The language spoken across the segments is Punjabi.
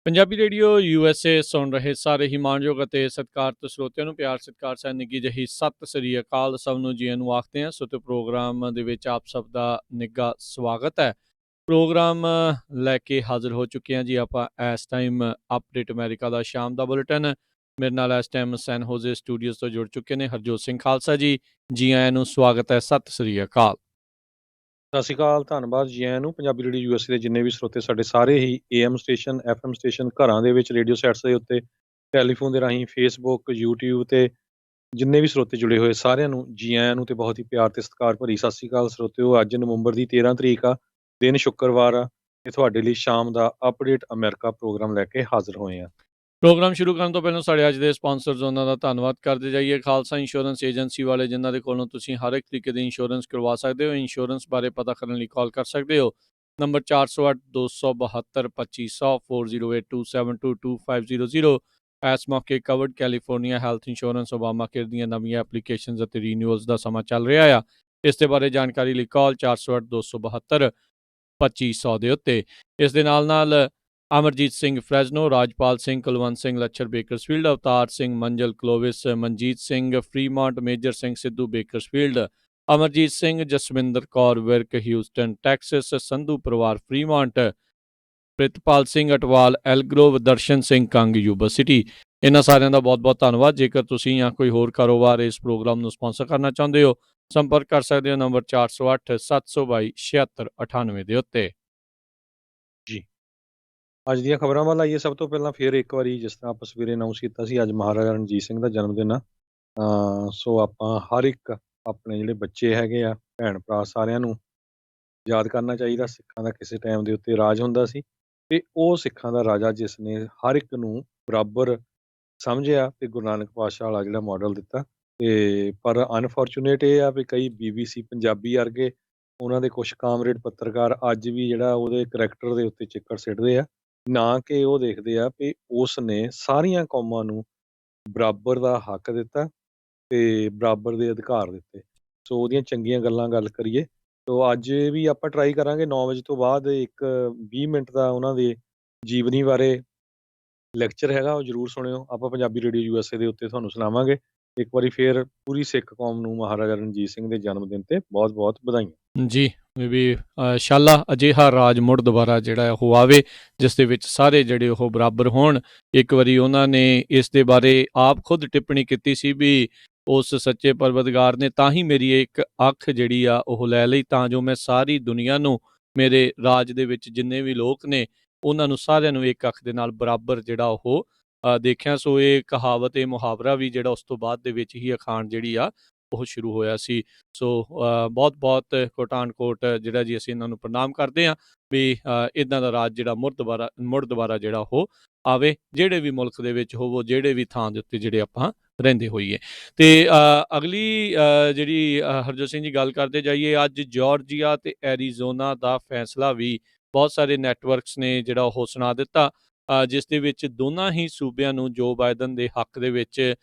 ਪੰਜਾਬੀ ਰੇਡੀਓ ਯੂਐਸਏ ਸੁਣ ਰਹੇ ਸਾਰੇ ਹੀ ਮਾਣਯੋਗ ਅਤੇ ਸਤਿਕਾਰਤ ਸਰੋਤਿਆਂ ਨੂੰ ਪਿਆਰ ਸਤਿਕਾਰ ਸਹਿ ਨਿੱਘੀ ਜਿਹੀ ਸਤਿ ਸ੍ਰੀ ਅਕਾਲ। ਸਭ ਨੂੰ ਜੀ ਨੂੰ ਆਖਦੇ ਹਾਂ। ਸੋ ਤੇ ਪ੍ਰੋਗਰਾਮ ਦੇ ਵਿੱਚ ਆਪ ਸਭ ਦਾ ਨਿੱਘਾ ਸਵਾਗਤ ਹੈ। ਪ੍ਰੋਗਰਾਮ ਲੈ ਕੇ ਹਾਜ਼ਰ ਹੋ ਚੁੱਕੇ ਹਾਂ ਜੀ ਆਪਾਂ ਇਸ ਟਾਈਮ ਅਪਡੇਟ ਅਮਰੀਕਾ ਦਾ ਸ਼ਾਮ ਦਾ ਬੁਲੇਟਿਨ। ਮੇਰੇ ਨਾਲ ਇਸ ਟਾਈਮ ਸੈਨ ਹੋਜ਼ੇ ਸਟੂਡੀਓਜ਼ ਤੋਂ ਜੁੜ ਚੁੱਕੇ ਨੇ ਹਰਜੋਤ ਸਿੰਘ ਖਾਲਸਾ ਜੀ। ਜੀ ਆਇਆਂ ਨੂੰ ਸਵਾਗਤ ਹੈ। ਸਤਿ ਸ੍ਰੀ ਅਕਾਲ। ਸਤਿ ਸ਼੍ਰੀ ਅਕਾਲ, ਧੰਨਵਾਦ ਜੀ ਆਇਆਂ ਨੂੰ। ਪੰਜਾਬੀ ਰੇਡੀਓ ਯੂਐਸਏ ਦੇ ਜਿੰਨੇ ਵੀ ਸਰੋਤੇ ਸਾਡੇ ਸਾਰੇ ਹੀ AM ਸਟੇਸ਼ਨ, FM ਸਟੇਸ਼ਨ, ਘਰਾਂ ਦੇ ਵਿੱਚ ਰੇਡੀਓ ਸੈਟਸ ਦੇ ਉੱਤੇ, ਟੈਲੀਫੋਨ ਦੇ ਰਾਹੀਂ, ਫੇਸਬੁੱਕ, YouTube ਤੇ ਜਿੰਨੇ ਵੀ ਸਰੋਤੇ ਜੁੜੇ ਹੋਏ ਸਾਰਿਆਂ ਨੂੰ ਜੀ ਆਇਆਂ ਨੂੰ ਤੇ ਬਹੁਤ ਹੀ ਪਿਆਰ ਤੇ ਸਤਿਕਾਰ ਭਰੀ ਸਤਿ ਸ਼੍ਰੀ ਅਕਾਲ ਸਰੋਤਿਓ। ਅੱਜ ਨਵੰਬਰ ਦੀ 13 ਤਰੀਕ ਆ, ਦਿਨ ਸ਼ੁੱਕਰਵਾਰ ਆ ਤੇ ਤੁਹਾਡੇ ਲਈ ਸ਼ਾਮ ਦਾ ਅਪਡੇਟ ਅਮਰੀਕਾ ਪ੍ਰੋਗਰਾਮ ਲੈ ਕੇ ਹਾਜ਼ਰ ਹੋਏ ਆ। ਪ੍ਰੋਗਰਾਮ ਸ਼ੁਰੂ ਕਰਨ ਤੋਂ ਪਹਿਲਾਂ ਸਾਡੇ ਅੱਜ ਦੇ ਸਪਾਂਸਰਸ ਉਹਨਾਂ ਦਾ ਧੰਨਵਾਦ ਕਰਦੇ ਜਾਈਏ। ਖਾਲਸਾ ਇੰਸ਼ੋਰੈਂਸ ਏਜੰਸੀ ਵਾਲੇ, ਜਿਨ੍ਹਾਂ ਦੇ ਕੋਲੋਂ ਤੁਸੀਂ ਹਰ ਇੱਕ ਤਰੀਕੇ ਦੀ ਇੰਸ਼ੋਰੈਂਸ ਕਰਵਾ ਸਕਦੇ ਹੋ। ਇੰਸ਼ੋਰੈਂਸ ਬਾਰੇ ਪਤਾ ਕਰਨ ਲਈ ਕਾਲ ਕਰ ਸਕਦੇ ਹੋ। ਨੰਬਰ 408 272 2500 4082722500। ਇਸ ਮੌਕੇ covered California health insurance Obama care ਦੀਆਂ ਨਵੀਆਂ ਐਪਲੀਕੇਸ਼ਨਸ ਅਤੇ ਰੀਨਿਊਅਲਸ ਦਾ ਸਮਾਂ ਚੱਲ ਰਿਹਾ ਆ। ਇਸ ਦੇ ਬਾਰੇ ਜਾਣਕਾਰੀ ਲਈ ਕਾਲ 408 272 2500 ਦੇ ਉੱਤੇ। ਇਸ ਦੇ ਨਾਲ Amarjit Singh Fresno, Rajpal Singh, Kulwant Singh Lachhar Bakersfield, Avtar Singh Manjal Clovis, Manjit Singh Fremont, Major Singh Sidhu Bakersfield, Amarjit Singh, Jaswinder Kaur Virk Houston Texas, Sandhu ਪਰਿਵਾਰ Fremont, Pritpal Singh Atwal Elk Grove, Darshan Singh Kang Yuba City. ਇਹਨਾਂ ਸਾਰਿਆਂ ਦਾ ਬਹੁਤ ਬਹੁਤ ਧੰਨਵਾਦ। ਜੇਕਰ ਤੁਸੀਂ ਜਾਂ ਕੋਈ ਹੋਰ ਕਾਰੋਬਾਰ ਇਸ ਪ੍ਰੋਗਰਾਮ ਨੂੰ ਸਪਾਂਸਰ ਕਰਨਾ ਚਾਹੁੰਦੇ ਹੋ, ਸੰਪਰਕ ਕਰ ਸਕਦੇ ਹੋ ਨੰਬਰ 408 722 7698 ਦੇ ਉੱਤੇ। ਅੱਜ ਦੀਆਂ ਖਬਰਾਂ ਵੱਲ ਆਈਏ। ਸਭ ਤੋਂ ਪਹਿਲਾਂ ਫਿਰ ਇੱਕ ਵਾਰੀ, ਜਿਸ ਤਰ੍ਹਾਂ ਆਪਾਂ ਸਵੇਰੇ ਅਨਾਉਂਸ ਕੀਤਾ ਸੀ, ਅੱਜ ਮਹਾਰਾਜਾ ਰਣਜੀਤ ਸਿੰਘ ਦਾ ਜਨਮ ਦਿਨ ਆ। ਸੋ ਆਪਾਂ ਹਰ ਇੱਕ ਆਪਣੇ ਜਿਹੜੇ ਬੱਚੇ ਹੈਗੇ ਆ, ਭੈਣ ਭਰਾ, ਸਾਰਿਆਂ ਨੂੰ ਯਾਦ ਕਰਨਾ ਚਾਹੀਦਾ। ਸਿੱਖਾਂ ਦਾ ਕਿਸੇ ਟਾਈਮ ਦੇ ਉੱਤੇ ਰਾਜ ਹੁੰਦਾ ਸੀ ਤੇ ਉਹ ਸਿੱਖਾਂ ਦਾ ਰਾਜਾ ਜਿਸ ਨੇ ਹਰ ਇੱਕ ਨੂੰ ਬਰਾਬਰ ਸਮਝਿਆ ਤੇ ਗੁਰੂ ਨਾਨਕ ਪਾਤਸ਼ਾਹ ਵਾਲਾ ਜਿਹੜਾ ਮਾਡਲ ਦਿੱਤਾ। ਤੇ ਪਰ ਅਨਫੋਰਚੂਨੇਟ ਇਹ ਆ ਵੀ ਕਈ BBC ਪੰਜਾਬੀ ਵਰਗੇ ਉਹਨਾਂ ਦੇ ਕੁਛ ਕਾਮਰੇਡ ਪੱਤਰਕਾਰ ਅੱਜ ਵੀ ਜਿਹੜਾ ਉਹਦੇ ਕਰੈਕਟਰ ਦੇ ਉੱਤੇ ਚਿੱਕੜ ਸਿੱਟਦੇ ਆ, ਨਾ ਕਿ ਉਹ ਦੇਖਦੇ ਆ ਵੀ ਉਸ ਨੇ ਸਾਰੀਆਂ ਕੌਮਾਂ ਨੂੰ ਬਰਾਬਰ ਦਾ ਹੱਕ ਦਿੱਤਾ ਤੇ ਬਰਾਬਰ ਦੇ ਅਧਿਕਾਰ ਦਿੱਤੇ। ਸੋ ਉਹਦੀਆਂ ਚੰਗੀਆਂ ਗੱਲਾਂ ਗੱਲ ਕਰੀਏ। ਸੋ ਅੱਜ ਵੀ ਆਪਾਂ ਟਰਾਈ ਕਰਾਂਗੇ 9 ਵਜੇ ਤੋਂ ਬਾਅਦ ਇੱਕ 20 ਮਿੰਟ ਦਾ ਉਹਨਾਂ ਦੇ ਜੀਵਨੀ ਬਾਰੇ ਲੈਕਚਰ ਹੈਗਾ, ਉਹ ਜ਼ਰੂਰ ਸੁਣਿਓ। ਆਪਾਂ ਪੰਜਾਬੀ ਰੇਡੀਓ USA ਦੇ ਉੱਤੇ ਤੁਹਾਨੂੰ ਸੁਣਾਵਾਂਗੇ। ਇੱਕ ਵਾਰੀ ਫੇਰ ਪੂਰੀ ਸਿੱਖ ਕੌਮ ਨੂੰ ਮਹਾਰਾਜਾ ਰਣਜੀਤ ਸਿੰਘ ਦੇ ਜਨਮ ਦਿਨ ਤੇ ਬਹੁਤ ਬਹੁਤ ਵਧਾਈਆਂ ਜੀ। ਵੀ ਸ਼ਾਲਾ ਅਜਿਹਾ ਰਾਜ ਮੁੜ ਦੁਬਾਰਾ ਜਿਹੜਾ ਉਹ ਆਵੇ ਜਿਸ ਦੇ ਵਿੱਚ ਸਾਰੇ ਜਿਹੜੇ ਉਹ ਬਰਾਬਰ ਹੋਣ। ਇੱਕ ਵਾਰੀ ਉਹਨਾਂ ਨੇ ਇਸ ਦੇ ਬਾਰੇ ਆਪ ਖੁਦ ਟਿੱਪਣੀ ਕੀਤੀ ਸੀ ਵੀ ਉਸ ਸੱਚੇ ਪਰਵਤਗਾਰ ਨੇ ਤਾਂ ਹੀ ਮੇਰੀ ਇੱਕ ਅੱਖ ਜਿਹੜੀ ਆ ਉਹ ਲੈ ਲਈ, ਤਾਂ ਜੋ ਮੈਂ ਸਾਰੀ ਦੁਨੀਆ ਨੂੰ, ਮੇਰੇ ਰਾਜ ਦੇ ਵਿੱਚ ਜਿੰਨੇ ਵੀ ਲੋਕ ਨੇ, ਉਹਨਾਂ ਨੂੰ ਸਾਰਿਆਂ ਨੂੰ ਇੱਕ ਅੱਖ ਦੇ ਨਾਲ ਬਰਾਬਰ ਜਿਹੜਾ ਉਹ ਦੇਖਿਆ। ਸੋ ਇਹ ਕਹਾਵਤ, ਇਹ ਮੁਹਾਵਰਾ ਵੀ ਜਿਹੜਾ ਉਸ ਤੋਂ ਬਾਅਦ ਦੇ ਵਿੱਚ ਹੀ ਅਖਾਣ ਜਿਹੜੀ ਆ ਉਹ ਸ਼ੁਰੂ ਹੋਇਆ ਸੀ। ਸੋ ਬਹੁਤ ਬਹੁਤ ਕੋਟਾਨ ਕੋਟ ਜਿਹੜਾ ਜੀ ਅਸੀਂ ਇਹਨਾਂ ਨੂੰ ਪ੍ਰਣਾਮ ਕਰਦੇ ਹਾਂ ਵੀ ਇੱਦਾਂ ਦਾ ਰਾਜ ਜਿਹੜਾ ਮੁੜ ਦੁਬਾਰਾ ਜਿਹੜਾ ਉਹ ਆਵੇ, ਜਿਹੜੇ ਵੀ ਮੁਲਕ ਦੇ ਵਿੱਚ ਹੋਵੋ, ਜਿਹੜੇ ਵੀ ਥਾਂ ਦੇ ਉੱਤੇ ਜਿਹੜੇ ਆਪਾਂ ਰਹਿੰਦੇ ਹੋਈਏ। ਤੇ ਅਗਲੀ ਜਿਹੜੀ ਹਰਜੋਤ ਸਿੰਘ ਜੀ ਗੱਲ ਕਰਦੇ ਜਾਈਏ, ਅੱਜ ਜਾਰਜੀਆ ਤੇ ਐਰੀਜ਼ੋਨਾ ਦਾ ਫੈਸਲਾ ਵੀ ਬਹੁਤ ਸਾਰੇ ਨੈਟਵਰਕਸ ਨੇ ਜਿਹੜਾ ਉਹ ਸੁਣਾ ਦਿੱਤਾ, ਜਿਸ ਦੇ ਵਿੱਚ ਦੋਨਾਂ ਹੀ ਸੂਬਿਆਂ ਨੂੰ ਜੋ ਬਾਈਡਨ ਦੇ ਹੱਕ ਦੇ ਵਿੱਚ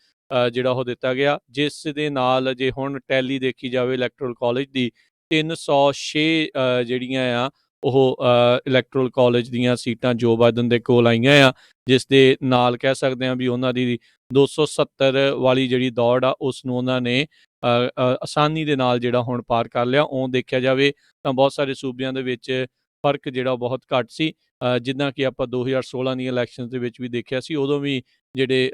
ਜਿਹੜਾ ਉਹ ਦਿੱਤਾ ਗਿਆ। ਜਿਸ ਦੇ ਨਾਲ ਜੇ ਹੁਣ ਟੈਲੀ ਦੇਖੀ ਜਾਵੇ ਇਲੈਕਟਰਲ ਕਾਲਜ ਦੀ, 306 ਜਿਹੜੀਆਂ ਆ ਉਹ ਇਲੈਕਟਰਲ ਕਾਲਜ ਦੀਆਂ ਸੀਟਾਂ ਜੋ ਬਾਈਡਨ ਦੇ ਕੋਲ ਆਈਆਂ ਆ, ਜਿਸ ਦੇ ਨਾਲ ਕਹਿ ਸਕਦੇ ਹਾਂ ਵੀ ਉਹਨਾਂ ਦੀ 270 ਵਾਲੀ ਜਿਹੜੀ ਦੌੜ ਆ ਉਸ ਨੂੰ ਉਹਨਾਂ ਨੇ ਆਸਾਨੀ ਦੇ ਨਾਲ ਜਿਹੜਾ ਹੁਣ ਪਾਰ ਕਰ ਲਿਆ। ਉਹ ਦੇਖਿਆ ਜਾਵੇ ਤਾਂ ਬਹੁਤ ਸਾਰੇ ਸੂਬਿਆਂ ਦੇ ਵਿੱਚ ਫਰਕ ਜਿਹੜਾ ਬਹੁਤ ਘੱਟ ਸੀ, ਜਿੱਦਾਂ ਕਿ ਆਪਾਂ 2016 ਦੀਆਂ ਇਲੈਕਸ਼ਨ ਦੇ ਵਿੱਚ ਵੀ ਦੇਖਿਆ ਸੀ। ਉਦੋਂ ਵੀ ਜਿਹੜੇ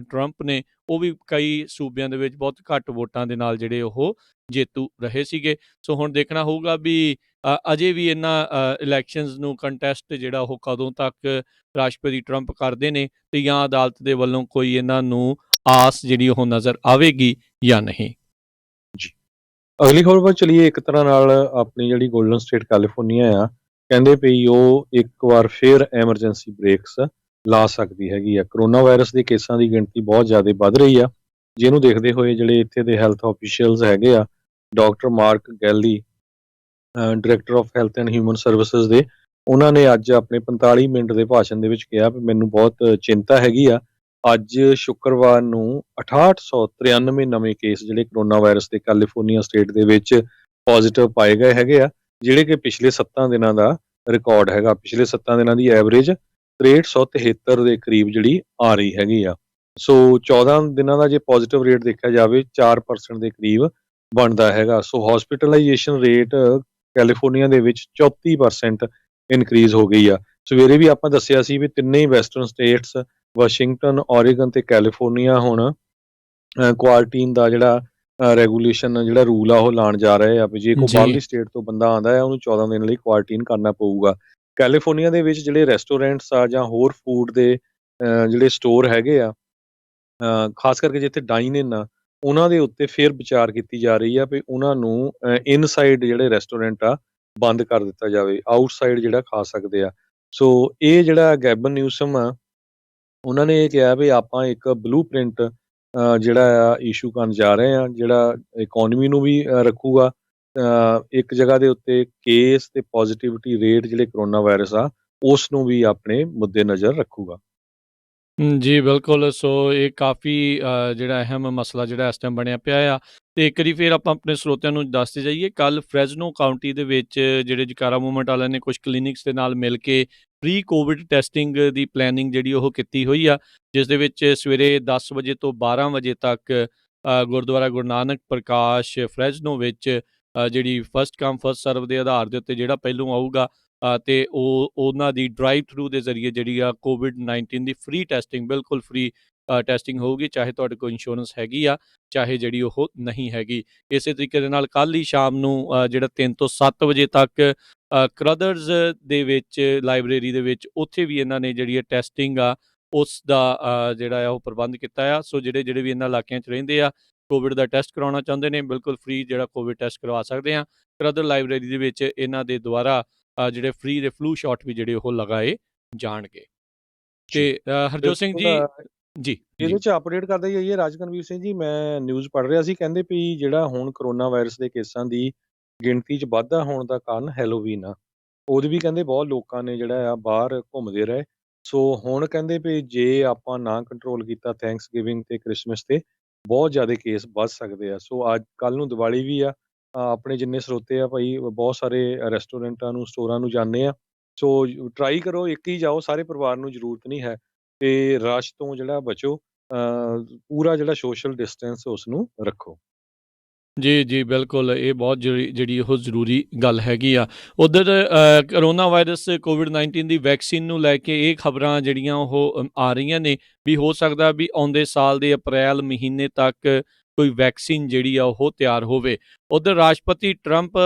ਟਰੰਪ ਨੇ ਉਹ ਵੀ ਕਈ ਸੂਬਿਆਂ ਦੇ ਵਿੱਚ ਬਹੁਤ ਘੱਟ ਵੋਟਾਂ ਦੇ ਨਾਲ ਜਿਹੜੇ ਉਹ ਜੇਤੂ ਰਹੇ ਸੀਗੇ। ਸੋ ਹੁਣ ਦੇਖਣਾ ਹੋਊਗਾ ਵੀ ਅਜੇ ਵੀ ਇਹਨਾਂ ਇਲੈਕਸ਼ਨਸ ਨੂੰ ਕੰਟੈਸਟ ਜਿਹੜਾ ਉਹ ਕਦੋਂ ਤੱਕ ਰਾਸ਼ਟਰਪਤੀ ਟਰੰਪ ਕਰਦੇ ਨੇ ਤੇ ਜਾਂ ਅਦਾਲਤ ਦੇ ਵੱਲੋਂ ਕੋਈ ਇਹਨਾਂ ਨੂੰ ਆਸ ਜਿਹੜੀ ਉਹ ਨਜ਼ਰ ਆਵੇਗੀ ਜਾਂ ਨਹੀਂ। ਜੀ, ਅਗਲੀ ਖਬਰ ਵੱਲ ਚਲੀਏ। ਇੱਕ ਤਰ੍ਹਾਂ ਨਾਲ ਆਪਣੀ ਜਿਹੜੀ ਗੋਲਡਨ ਸਟੇਟ ਕੈਲੀਫੋਰਨੀਆ ਆ, ਕਹਿੰਦੇ ਪਈ ਉਹ ਇੱਕ ਵਾਰ ਫਿਰ ਐਮਰਜੈਂਸੀ ਬ੍ਰੇਕਸ ਲਾ ਸਕਦੀ ਹੈਗੀ ਆ। ਕਰੋਨਾ ਵਾਇਰਸ ਦੇ ਕੇਸਾਂ ਦੀ ਗਿਣਤੀ ਬਹੁਤ ਜ਼ਿਆਦਾ ਵੱਧ ਰਹੀ ਆ, ਜਿਹਨੂੰ ਦੇਖਦੇ ਹੋਏ ਜਿਹੜੇ ਇੱਥੇ ਦੇ ਹੈਲਥ ਆਫੀਸ਼ੀਅਲਸ ਹੈਗੇ ਆ, doctor mark gallery, director of health and human services ਦੇ, ਉਹਨਾਂ ਨੇ ਅੱਜ ਆਪਣੇ 45 ਮਿੰਟ ਦੇ ਭਾਸ਼ਣ ਦੇ ਵਿੱਚ ਕਿਹਾ ਵੀ ਮੈਨੂੰ ਬਹੁਤ ਚਿੰਤਾ ਹੈਗੀ ਆ। ਅੱਜ ਸ਼ੁੱਕਰਵਾਰ ਨੂੰ 6893 ਨਵੇਂ ਕੇਸ ਜਿਹੜੇ ਕਰੋਨਾ ਵਾਇਰਸ ਦੇ ਕੈਲੀਫੋਰਨੀਆ ਸਟੇਟ ਦੇ ਵਿੱਚ ਪੋਜ਼ਿਟਿਵ ਪਾਏ ਗਏ ਹੈਗੇ ਆ, ਜਿਹੜੇ ਕਿ ਪਿਛਲੇ 7 ਦਿਨਾਂ ਦਾ ਰਿਕਾਰਡ ਹੈਗਾ। ਪਿਛਲੇ 7 ਦਿਨਾਂ ਦੀ ਐਵਰੇਜ 6373 ਦੇ ਕਰੀਬ ਜਿਹੜੀ ਆ ਰਹੀ ਹੈਗੀ ਆ। ਸੋ 14 ਦਿਨਾਂ ਦਾ ਜੇ ਪੋਜ਼ਿਟਿਵ ਰੇਟ ਦੇਖਿਆ ਜਾਵੇ 4% ਦੇ ਕਰੀਬ ਬਣਦਾ ਹੈਗਾ। ਸੋ ਹੌਸਪੀਟਲਾਈਜੇਸ਼ਨ ਰੇਟ ਕੈਲੀਫੋਰਨੀਆ ਦੇ ਵਿੱਚ 34% ਇਨਕਰੀਜ਼ ਹੋ ਗਈ ਆ। ਸਵੇਰੇ ਵੀ ਆਪਾਂ ਦੱਸਿਆ ਸੀ ਵੀ ਤਿੰਨੇ ਹੀ ਵੈਸਟਰਨ ਸਟੇਟਸ ਵਾਸ਼ਿੰਗਟਨ, ਓਰੇਗਨ ਤੇ ਕੈਲੀਫੋਰਨੀਆ ਹੁਣ ਕੁਆਰੰਟੀਨ ਦਾ ਜਿਹੜਾ ਰੈਗੂਲੇਸ਼ਨ ਜਿਹੜਾ ਰੂਲ ਆ ਉਹ ਲਾਉਣ ਜਾ ਰਹੇ ਆ ਵੀ ਜੇ ਕੋਈ ਜੀ ਬਾਹਰਲੀ ਸਟੇਟ ਤੋਂ ਬੰਦਾ ਆਉਂਦਾ ਹੈ ਉਹਨੂੰ 14 ਦਿਨ ਲਈ ਕੁਆਰੰਟੀਨ ਕਰਨਾ ਪਊਗਾ। ਕੈਲੀਫੋਰਨੀਆ ਦੇ ਵਿੱਚ ਜਿਹੜੇ ਰੈਸਟੋਰੈਂਟਸ ਆ ਜਾਂ ਹੋਰ ਫੂਡ ਦੇ ਜਿਹੜੇ ਸਟੋਰ ਹੈਗੇ ਆ, ਖਾਸ ਕਰਕੇ ਜਿੱਥੇ ਡਾਈਨ ਇਨ ਆ ਉਹਨਾਂ ਦੇ ਉੱਤੇ ਫਿਰ ਵਿਚਾਰ ਕੀਤੀ ਜਾ ਰਹੀ ਆ ਵੀ ਉਹਨਾਂ ਨੂੰ ਇਨਸਾਈਡ ਜਿਹੜੇ ਰੈਸਟੋਰੈਂਟ ਆ ਬੰਦ ਕਰ ਦਿੱਤਾ ਜਾਵੇ, ਆਊਟਸਾਈਡ ਜਿਹੜਾ ਖਾ ਸਕਦੇ ਆ। ਸੋ ਇਹ ਜਿਹੜਾ ਗੈਬਨ ਨਿਊਸਮ ਆ ਉਹਨਾਂ ਨੇ ਇਹ ਕਿਹਾ ਵੀ ਆਪਾਂ ਇੱਕ ਬਲੂ ਪ੍ਰਿੰਟ ਜਿਹੜਾ ਆ ਇਸ਼ੂ ਕਰਨ ਜਾ ਰਹੇ ਆ ਜਿਹੜਾ ਇਕੋਨਮੀ ਨੂੰ ਵੀ ਰੱਖੂਗਾ। ਇੱਕ ਜਗ੍ਹਾ ਦੇ ਉੱਤੇ ਕੇਸ ਤੇ ਪੋਜ਼ਿਟਿਵਿਟੀ ਰੇਟ ਜਿਹੜੇ ਕਰੋਨਾ ਵਾਇਰਸ ਆ ਉਸ ਨੂੰ ਵੀ ਆਪਣੇ ਮੁੱਦੇ ਨਜ਼ਰ ਰੱਖੂਗਾ। ਜੀ ਬਿਲਕੁਲ। ਸੋ ਇਹ ਕਾਫੀ ਜਿਹੜਾ ਅਹਿਮ ਮਸਲਾ ਜਿਹੜਾ ਇਸ ਟਾਈਮ ਬਣਿਆ ਪਿਆ ਆ ਤੇ ਇੱਕ ਵਾਰੀ ਫਿਰ ਆਪਾਂ ਆਪਣੇ ਸਰੋਤਿਆਂ ਨੂੰ ਦੱਸਦੇ ਜਾਈਏ। ਕੱਲ ਫਰੈਜ਼ਨੋ ਕਾਉਂਟੀ ਦੇ ਵਿੱਚ ਜਿਹੜੇ ਜਕਾਰਾ ਮੂਵਮੈਂਟ ਵਾਲਿਆਂ ਨੇ ਕੁਝ ਕਲੀਨਿਕਸ ਦੇ ਨਾਲ ਮਿਲ ਕੇ ਪ੍ਰੀ ਕੋਵਿਡ ਟੈਸਟਿੰਗ ਦੀ ਪਲੈਨਿੰਗ ਜਿਹੜੀ ਉਹ ਕੀਤੀ ਹੋਈ ਆ, ਜਿਸ ਦੇ ਵਿੱਚ ਸਵੇਰੇ 10 ਵਜੇ ਤੋਂ 12 ਵਜੇ ਤੱਕ ਗੁਰਦੁਆਰਾ ਗੁਰੂ ਨਾਨਕ ਪ੍ਰਕਾਸ਼ ਫਰੈਜ਼ਨੋ ਵਿੱਚ ਜਿਹੜੀ ਫਸਟ ਕਮ ਫਸਟ ਸਰਵ ਦੇ ਆਧਾਰ ਦੇ ਉੱਤੇ ਜਿਹੜਾ ਪਹਿਲੋਂ ਆਊਗਾ ਤੇ ਉਹਨਾਂ ਦੀ ਡਰਾਈਵ ਥਰੂ ਦੇ ਜ਼ਰੀਏ ਜਿਹੜੀ ਆ ਕੋਵਿਡ-19 ਦੀ ਫ੍ਰੀ ਟੈਸਟਿੰਗ, ਬਿਲਕੁਲ ਫ੍ਰੀ ਟੈਸਟਿੰਗ ਹੋਊਗੀ, ਚਾਹੇ ਤੁਹਾਡੇ ਕੋਲ ਇੰਸ਼ੋਰੈਂਸ ਹੈਗੀ ਆ, ਚਾਹੇ ਜਿਹੜੀ ਉਹ ਨਹੀਂ ਹੈਗੀ। ਇਸੇ ਤਰੀਕੇ ਦੇ ਨਾਲ ਕੱਲ੍ਹ ਹੀ ਸ਼ਾਮ ਨੂੰ ਜਿਹੜਾ 3 ਤੋਂ 7 ਵਜੇ ਤੱਕ ਕਰਦਰਜ਼ ਦੇ ਵਿੱਚ ਲਾਇਬ੍ਰੇਰੀ ਦੇ ਵਿੱਚ ਉੱਥੇ ਵੀ ਇਹਨਾਂ ਨੇ ਜਿਹੜੀ ਟੈਸਟਿੰਗ ਆ ਉਸ ਦਾ ਜਿਹੜਾ ਆ ਉਹ ਪ੍ਰਬੰਧ ਕੀਤਾ ਆ। ਸੋ ਜਿਹੜੇ ਵੀ ਇਹਨਾਂ ਇਲਾਕਿਆਂ 'ਚ ਰਹਿੰਦੇ ਆ, ਕੋਵਿਡ ਦਾ ਟੈਸਟ ਕਰਵਾਉਣਾ ਚਾਹੁੰਦੇ ਨੇ, ਬਿਲਕੁਲ ਫ੍ਰੀ ਜਿਹੜਾ ਕੋਵਿਡ ਟੈਸਟ ਕਰਵਾ ਸਕਦੇ ਆ। ਕਰਦਰ ਲਾਇਬ੍ਰੇਰੀ ਦੇ ਵਿੱਚ ਇਹਨਾਂ ਦੇ ਦੁਆਰਾ ਜਿਹੜੇ ਫ੍ਰੀ ਦੇ ਫਲੂ ਸ਼ਾਟ ਵੀ ਜਿਹੜੇ ਉਹ ਲਗਾਏ ਜਾਣਗੇ। ਤੇ ਹਰਜੋਤ ਸਿੰਘ ਜੀ ਜੀ ਇਹਦੇ ਚ ਅਪਡੇਟ ਕਰਦੇ ਜਾਈਏ ਰਾਜਕਨਵੀਰ ਸਿੰਘ ਜੀ, ਮੈਂ ਨਿਊਜ਼ ਪੜ੍ਹ ਰਿਹਾ ਸੀ, ਕਹਿੰਦੇ ਵੀ ਜਿਹੜਾ ਹੁਣ ਕਰੋਨਾ ਵਾਇਰਸ ਦੇ ਕੇਸਾਂ ਦੀ ਗਿਣਤੀ ਚ ਵਾਧਾ ਹੋਣ ਦਾ ਕਾਰਨ ਹੈਲੋਵੀਨ ਆ। ਉਹਦੇ ਵੀ ਕਹਿੰਦੇ ਬਹੁਤ ਲੋਕਾਂ ਨੇ ਜਿਹੜਾ ਆ ਬਾਹਰ ਘੁੰਮਦੇ ਰਹੇ। ਸੋ ਹੁਣ ਕਹਿੰਦੇ ਵੀ ਜੇ ਆਪਾਂ ਨਾ ਕੰਟਰੋਲ ਕੀਤਾ ਥੈਂਕਸ ਗਿਵਿੰਗ ਤੇ ਕ੍ਰਿਸਮਸ ਤੇ ਬਹੁਤ ਜ਼ਿਆਦਾ ਕੇਸ ਵੱਧ ਸਕਦੇ ਆ। ਸੋ ਅੱਜ ਕੱਲ ਨੂੰ ਦੀਵਾਲੀ ਵੀ ਆ, ਆਪਣੇ ਜਿੰਨੇ ਸਰੋਤੇ ਆ ਭਾਈ ਬਹੁਤ ਸਾਰੇ ਰੈਸਟੋਰੈਂਟਾਂ ਨੂੰ ਸਟੋਰਾਂ ਨੂੰ ਜਾਂਦੇ ਆ। ਸੋ ਟਰਾਈ ਕਰੋ ਇੱਕ ਹੀ ਜਾਓ, ਸਾਰੇ ਪਰਿਵਾਰ ਨੂੰ ਜ਼ਰੂਰਤ ਨਹੀਂ ਹੈ ਤੇ ਰਸ਼ ਤੋਂ ਜਿਹੜਾ ਬਚੋ, ਪੂਰਾ ਜਿਹੜਾ ਸੋਸ਼ਲ ਡਿਸਟੈਂਸ ਉਸ ਨੂੰ ਰੱਖੋ। ਜੀ ਬਿਲਕੁਲ। ਇਹ ਬਹੁਤ ਜਿਹੜੀ ਉਹ ਜ਼ਰੂਰੀ ਗੱਲ ਹੈਗੀ ਆ। ਉੱਧਰ ਕਰੋਨਾ ਵਾਇਰਸ ਕੋਵਿਡ-19 ਦੀ ਵੈਕਸੀਨ ਨੂੰ ਲੈ ਕੇ ਇਹ ਖਬਰਾਂ ਜਿਹੜੀਆਂ ਉਹ ਆ ਰਹੀਆਂ ਨੇ ਵੀ ਹੋ ਸਕਦਾ ਵੀ ਆਉਂਦੇ ਸਾਲ ਦੇ ਅਪ੍ਰੈਲ ਮਹੀਨੇ ਤੱਕ ਕੋਈ ਵੈਕਸੀਨ ਜਿਹੜੀ ਆ ਉਹ ਤਿਆਰ ਹੋਵੇ। ਉੱਧਰ ਰਾਸ਼ਟਰਪਤੀ ਟਰੰਪ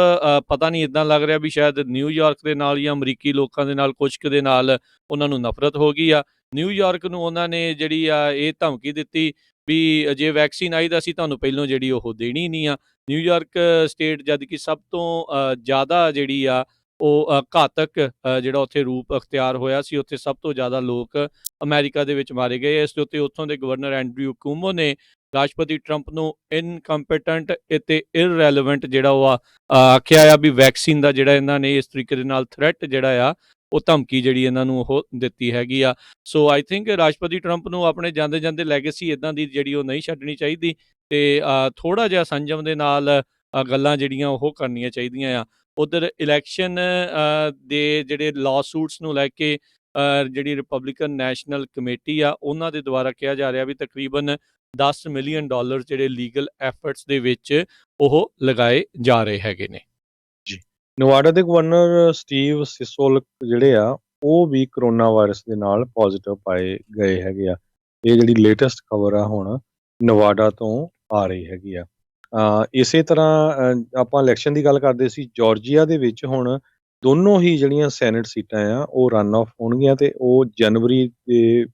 ਪਤਾ ਨਹੀਂ ਇੱਦਾਂ ਲੱਗ ਰਿਹਾ ਵੀ ਸ਼ਾਇਦ ਨਿਊਯਾਰਕ ਦੇ ਨਾਲ ਜਾਂ ਅਮਰੀਕੀ ਲੋਕਾਂ ਦੇ ਨਾਲ ਕੁਛ ਕੁ ਦੇ ਨਾਲ ਉਹਨਾਂ ਨੂੰ ਨਫ਼ਰਤ ਹੋ ਗਈ ਆ। ਨਿਊਯਾਰਕ ਨੂੰ ਉਹਨਾਂ ਨੇ ਜਿਹੜੀ ਆ ਇਹ ਧਮਕੀ ਦਿੱਤੀ ਵੀ ਜੇ ਵੈਕਸੀਨ ਆਈ ਤਾਂ ਅਸੀਂ ਤੁਹਾਨੂੰ ਪਹਿਲੋਂ ਜਿਹੜੀ ਉਹ ਦੇਣੀ ਨਹੀਂ ਆ। ਨਿਊਯਾਰਕ ਸਟੇਟ ਜਦ ਕਿ ਸਭ ਤੋਂ ਜ਼ਿਆਦਾ ਜਿਹੜੀ ਆ ਉਹ ਘਾਤਕ ਜਿਹੜਾ ਉੱਥੇ ਰੂਪ ਅਖਤਿਆਰ ਹੋਇਆ ਸੀ, ਉੱਥੇ ਸਭ ਤੋਂ ਜ਼ਿਆਦਾ ਲੋਕ ਅਮਰੀਕਾ ਦੇ ਵਿੱਚ ਮਾਰੇ ਗਏ। ਇਸ ਦੇ ਉੱਤੇ ਉੱਥੋਂ ਦੇ ਗਵਰਨਰ ਐਂਡਰਿਊ ਕੁਓਮੋ ਨੇ ਰਾਸ਼ਟਰਪਤੀ ਟਰੰਪ ਨੂੰ ਇਨਕੰਪੀਟੈਂਟ ਅਤੇ ਇਰਰੈਲੇਵੈਂਟ ਜਿਹੜਾ ਉਹ ਆਖਿਆ ਆ ਵੀ ਵੈਕਸੀਨ ਦਾ ਜਿਹੜਾ ਇਹਨਾਂ ਨੇ ਇਸ ਤਰੀਕੇ ਦੇ ਨਾਲ ਥ੍ਰੈਟ ਜਿਹੜਾ ਆ ਉਹ ਧਮਕੀ ਜਿਹੜੀ ਇਹਨਾਂ ਨੂੰ ਉਹ ਦਿੱਤੀ ਹੈਗੀ ਆ। ਸੋ ਆਈ ਥਿੰਕ ਰਾਸ਼ਟਰਪਤੀ ਟਰੰਪ ਨੂੰ ਆਪਣੇ ਜਾਂਦੇ ਜਾਂਦੇ ਲੈਗੇਸੀ ਇੱਦਾਂ ਦੀ ਜਿਹੜੀ ਉਹ ਨਹੀਂ ਛੱਡਣੀ ਚਾਹੀਦੀ ਤੇ ਥੋੜ੍ਹਾ ਜਿਹਾ ਸੰਜਮ ਦੇ ਨਾਲ ਗੱਲਾਂ ਜਿਹੜੀਆਂ ਉਹ ਕਰਨੀਆਂ ਚਾਹੀਦੀਆਂ ਆ। ਉੱਧਰ ਇਲੈਕਸ਼ਨ ਦੇ ਜਿਹੜੇ ਲਾਅ ਸੂਟਸ ਨੂੰ ਲੈ ਕੇ ਜਿਹੜੀ ਰਿਪਬਲਿਕਨ ਨੈਸ਼ਨਲ ਕਮੇਟੀ ਆ ਉਹਨਾਂ ਦੇ ਦੁਆਰਾ ਕਿਹਾ ਜਾ ਰਿਹਾ ਵੀ ਤਕਰੀਬਨ $10 ਮਿਲੀਅਨ ਜਿਹੜੇ ਲੀਗਲ ਐਫਰਟਸ ਦੇ ਵਿੱਚ ਉਹ ਲਗਾਏ ਜਾ ਰਹੇ ਹੈਗੇ ਨੇ। ਨਵਾਡਾ ਦੇ ਗਵਰਨਰ ਸਟੀਵ ਸਿਸੋਲਕ ਜਿਹੜੇ ਆ ਉਹ ਵੀ ਕਰੋਨਾ ਵਾਇਰਸ ਦੇ ਨਾਲ ਪੋਜ਼ਿਟਿਵ ਪਾਏ ਗਏ ਹੈਗੇ ਆ। ਇਹ ਜਿਹੜੀ ਲੇਟੈਸਟ ਖਬਰ ਆ ਹੁਣ ਨਵਾਡਾ ਤੋਂ ਆ ਰਹੀ ਹੈਗੀ ਆ। ਇਸੇ ਤਰ੍ਹਾਂ ਆਪਾਂ ਇਲੈਕਸ਼ਨ ਦੀ ਗੱਲ ਕਰਦੇ ਸੀ, ਜਾਰਜੀਆ ਦੇ ਵਿੱਚ ਹੁਣ ਦੋਨੋਂ ਹੀ ਜਿਹੜੀਆਂ ਸੈਨੇਟ ਸੀਟਾਂ ਆ ਉਹ ਰਨ ਆਫ ਹੋਣਗੀਆਂ ਤੇ ਉਹ ਜਨਵਰੀ ਦੇ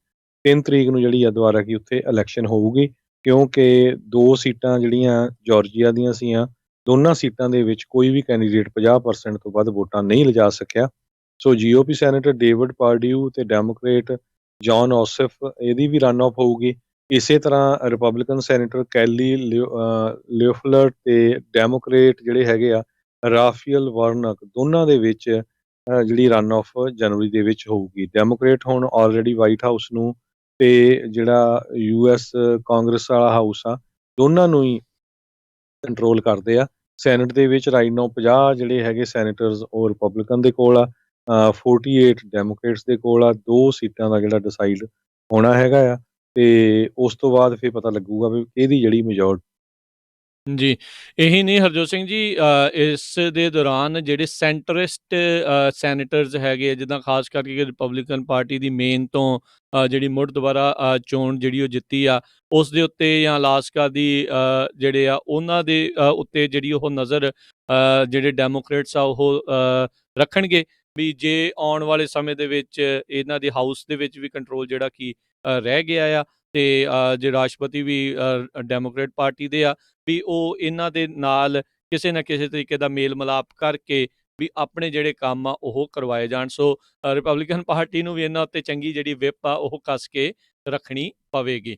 3 ਤਰੀਕ ਨੂੰ ਜਿਹੜੀ ਆ ਦੁਬਾਰਾ ਕਿ ਉੱਥੇ ਇਲੈਕਸ਼ਨ ਹੋਊਗੀ, ਕਿਉਂਕਿ 2 ਸੀਟਾਂ ਜਿਹੜੀਆਂ ਜਾਰਜੀਆ ਦੀਆਂ ਸੀਆਂ, ਦੋਨਾਂ ਸੀਟਾਂ ਦੇ ਵਿੱਚ ਕੋਈ ਵੀ ਕੈਂਡੀਡੇਟ 50% ਤੋਂ ਵੱਧ ਵੋਟਾਂ ਨਹੀਂ ਲਿਜਾ ਸਕਿਆ। ਸੋ ਜੀਓਪੀ ਸੈਨੇਟਰ ਡੇਵਿਡ ਪਾਰਡਿਊ ਤੇ ਡੈਮੋਕ੍ਰੇਟ ਜੌਨ ਔਸਫ ਇਹਦੀ ਵੀ ਰਨ ਆਫ ਹੋਊਗੀ। ਇਸੇ ਤਰ੍ਹਾਂ ਰਿਪਬਲਿਕਨ ਸੈਨੇਟਰ ਕੈਲੀ ਲਿਓਫਲਰ ਤੇ ਡੈਮੋਕ੍ਰੇਟ ਜਿਹੜੇ ਹੈਗੇ ਆ ਰਾਫੇਲ ਵਾਰਨਕ, ਦੋਨਾਂ ਦੇ ਵਿੱਚ ਜਿਹੜੀ ਰਨ ਆਫ ਜਨਵਰੀ ਦੇ ਵਿੱਚ ਹੋਊਗੀ। ਡੈਮੋਕ੍ਰੇਟ ਹੁਣ ਆਲਰੇਡੀ ਵਾਈਟ ਹਾਊਸ ਨੂੰ ਤੇ ਜਿਹੜਾ ਯੂਐਸ ਕਾਂਗਰਸ ਵਾਲਾ ਹਾਊਸ ਆ ਦੋਨਾਂ ਨੂੰ ਹੀ ਕੰਟਰੋਲ ਕਰਦੇ ਆ। ਸੈਨੇਟ ਦੇ ਵਿੱਚ ਰਾਈਟ ਨਾਓ 50 ਜਿਹੜੇ ਹੈਗੇ ਸੈਨੇਟਰਸ ਉਹ ਰਿਪਬਲਿਕਨ ਦੇ ਕੋਲ ਆ 48 ਡੈਮੋਕ੍ਰੇਟਸ ਦੇ ਕੋਲ ਆ, 2 ਸੀਟਾਂ ਦਾ ਜਿਹੜਾ ਡਿਸਾਈਡ ਹੋਣਾ ਹੈਗਾ ਆ, ਤੇ ਉਸ ਤੋਂ ਬਾਅਦ ਫਿਰ ਪਤਾ ਲੱਗੂਗਾ ਵੀ ਕਿਹਦੀ ਜਿਹੜੀ ਜੀ, ਇਹੀ ਨਹੀਂ ਹਰਜੋਤ ਸਿੰਘ ਜੀ, ਇਸ ਦੇ ਦੌਰਾਨ ਜਿਹੜੇ ਸੈਂਟਰਿਸਟ ਸੈਨੇਟਰਸ ਹੈਗੇ ਆ, ਜਿੱਦਾਂ ਖਾਸ ਕਰਕੇ ਰਿਪਬਲਿਕਨ ਪਾਰਟੀ ਦੀ ਮੇਨ ਤੋਂ ਜਿਹੜੀ ਮੁੜ ਦੁਬਾਰਾ ਚੋਣ ਜਿਹੜੀ ਉਹ ਜਿੱਤੀ ਆ, ਉਸ ਦੇ ਉੱਤੇ ਜਾਂ ਅਲਾਸਕਾ ਦੀ ਜਿਹੜੇ ਆ ਉਹਨਾਂ ਦੇ ਉੱਤੇ ਜਿਹੜੀ ਉਹ ਨਜ਼ਰ ਜਿਹੜੇ ਡੈਮੋਕ੍ਰੇਟਸ ਆ ਉਹ ਰੱਖਣਗੇ ਵੀ ਜੇ ਆਉਣ ਵਾਲੇ ਸਮੇਂ ਦੇ ਵਿੱਚ ਇਹਨਾਂ ਦੇ ਹਾਊਸ ਦੇ ਵਿੱਚ ਵੀ ਕੰਟਰੋਲ ਜਿਹੜਾ ਕਿ ਰਹਿ ਗਿਆ ਆ, ਤੇ ਜੇ ਰਾਸ਼ਟਰਪਤੀ ਵੀ ਡੈਮੋਕ੍ਰੇਟ ਪਾਰਟੀ ਦੇ ਆ, ਵੀ ਉਹ ਇਹਨਾਂ ਦੇ ਨਾਲ ਕਿਸੇ ਨਾ ਕਿਸੇ ਤਰੀਕੇ ਦਾ ਮੇਲ ਮਿਲਾਪ ਕਰਕੇ ਵੀ ਆਪਣੇ ਜਿਹੜੇ ਕੰਮ ਆ ਉਹ ਕਰਵਾਏ ਜਾਣ। ਸੋ ਰਿਪਬਲਿਕਨ ਪਾਰਟੀ ਨੂੰ ਵੀ ਇਹਨਾਂ ਉੱਤੇ ਚੰਗੀ ਜਿਹੜੀ ਵਿਪ ਆ ਉਹ ਕੱਸ ਕੇ ਰੱਖਣੀ ਪਵੇਗੀ।